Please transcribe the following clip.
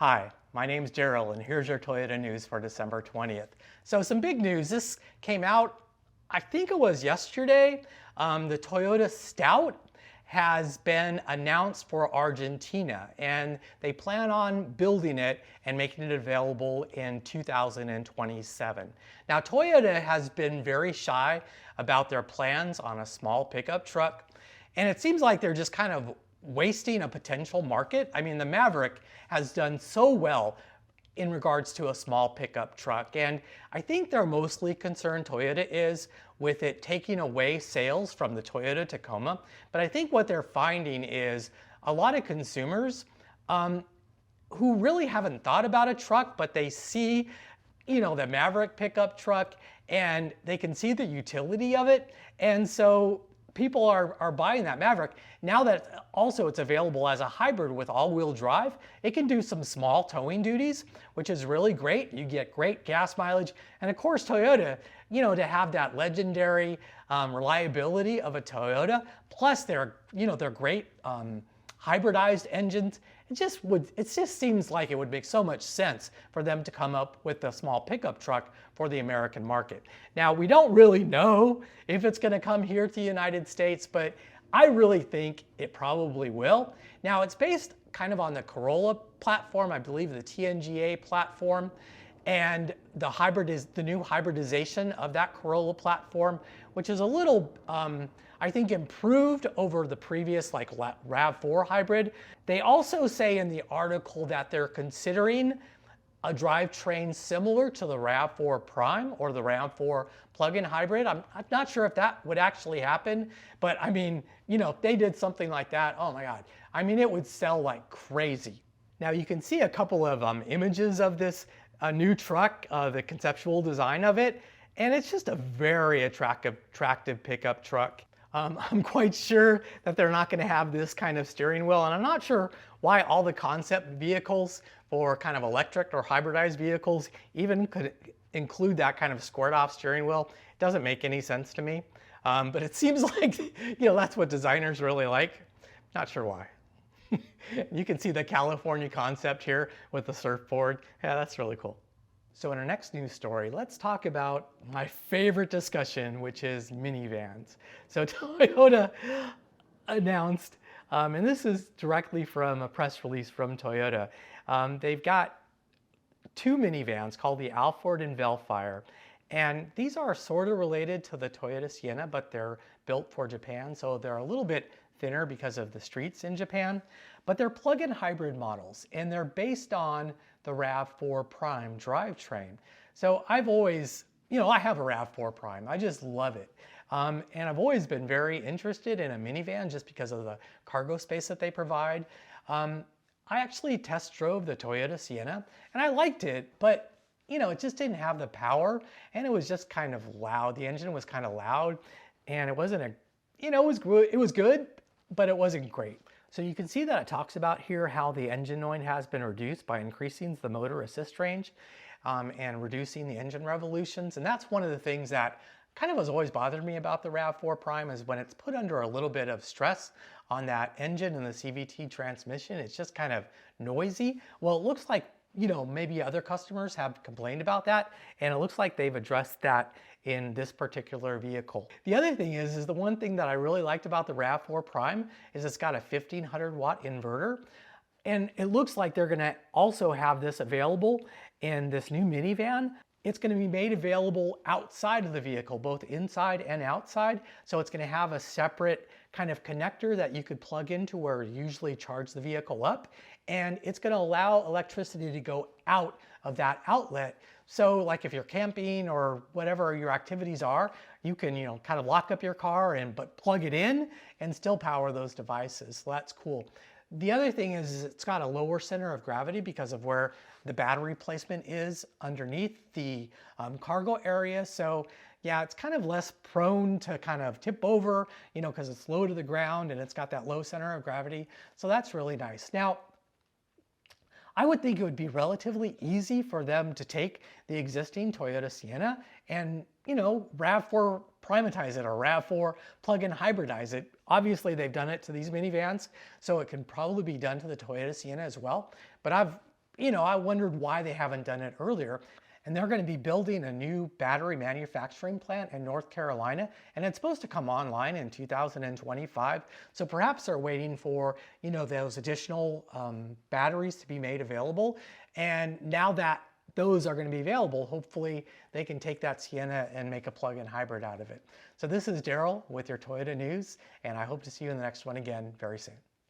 Hi, my name's Daryl, and here's your Toyota news for December 20th. So some big news. This came out, I think it was yesterday. The Toyota Stout has been announced for Argentina, and they plan on building it and making it available in 2027. Now, Toyota has been very shy about their plans on a small pickup truck, and it seems like they're just kind of wasting a potential market. I mean, the Maverick has done so well in regards to a small pickup truck, and I think they're mostly concerned, Toyota is, with it taking away sales from the Toyota Tacoma. But I think what they're finding is a lot of consumers who really haven't thought about a truck, but they see, the Maverick pickup truck, and they can see the utility of it, and so people are buying that Maverick. Now that also it's available as a hybrid with all-wheel drive, it can do some small towing duties, which is really great. You get great gas mileage. And of course, Toyota, to have that legendary reliability of a Toyota, plus their great hybridized engines, it just seems like it would make so much sense for them to come up with a small pickup truck for the American market. Now, we don't really know if it's going to come here to the United States, but I really think it probably will. Now, it's based kind of on the Corolla platform, I believe the TNGA platform, and the new hybridization of that Corolla platform, which is a little, I think, improved over the previous RAV4 hybrid. They also say in the article that they're considering a drivetrain similar to the RAV4 Prime or the RAV4 plug-in hybrid. I'm not sure if that would actually happen, but I mean, if they did something like that, oh my God, I mean, it would sell like crazy. Now you can see a couple of images of this new truck, the conceptual design of it, and it's just a very attractive pickup truck. I'm quite sure that they're not going to have this kind of steering wheel, and I'm not sure why all the concept vehicles for kind of electric or hybridized vehicles even could include that kind of squared off steering wheel. It doesn't make any sense to me, but it seems like that's what designers really like. Not sure why. You can see the California concept here with the surfboard. Yeah, that's really cool. So in our next news story, let's talk about my favorite discussion, which is minivans. So Toyota announced, and this is directly from a press release from Toyota, they've got two minivans called the Alphard and Velfire. And these are sort of related to the Toyota Sienna, but they're built for Japan, so they're a little bit thinner because of the streets in Japan. But they're plug-in hybrid models, and they're based on the RAV4 Prime drivetrain. So I've always, I have a RAV4 Prime. I just love it. And I've always been very interested in a minivan just because of the cargo space that they provide. I actually test drove the Toyota Sienna, and I liked it, but it just didn't have the power, and it was just kind of loud. The engine was kind of loud, and it wasn't it was good, but it wasn't great. So you can see that it talks about here how the engine noise has been reduced by increasing the motor assist range and reducing the engine revolutions. And that's one of the things that kind of has always bothered me about the RAV4 Prime, is when it's put under a little bit of stress on that engine and the CVT transmission, it's just kind of noisy. Well, it looks like maybe other customers have complained about that, and it looks like they've addressed that in this particular vehicle. The other thing is the one thing that I really liked about the RAV4 Prime is it's got a 1500 watt inverter, and it looks like they're gonna also have this available in this new minivan. It's going to be made available outside of the vehicle, both inside and outside. So it's going to have a separate kind of connector that you could plug into where you usually charge the vehicle up. And it's going to allow electricity to go out of that outlet. So like if you're camping or whatever your activities are, you can, kind of lock up your car but plug it in and still power those devices. So that's cool. The other thing is it's got a lower center of gravity because of where the battery placement is underneath the cargo area. So yeah, it's kind of less prone to kind of tip over, because it's low to the ground and it's got that low center of gravity. So that's really nice. Now, I would think it would be relatively easy for them to take the existing Toyota Sienna and, RAV4 primitize it or RAV4 plug-in hybridize it. Obviously, they've done it to these minivans, so it can probably be done to the Toyota Sienna as well. But I've I wondered why they haven't done it earlier. And they're going to be building a new battery manufacturing plant in North Carolina, and it's supposed to come online in 2025. So perhaps they're waiting for, those additional batteries to be made available. And now that those are going to be available, hopefully they can take that Sienna and make a plug-in hybrid out of it. So this is Daryl with your Toyota News, and I hope to see you in the next one again very soon.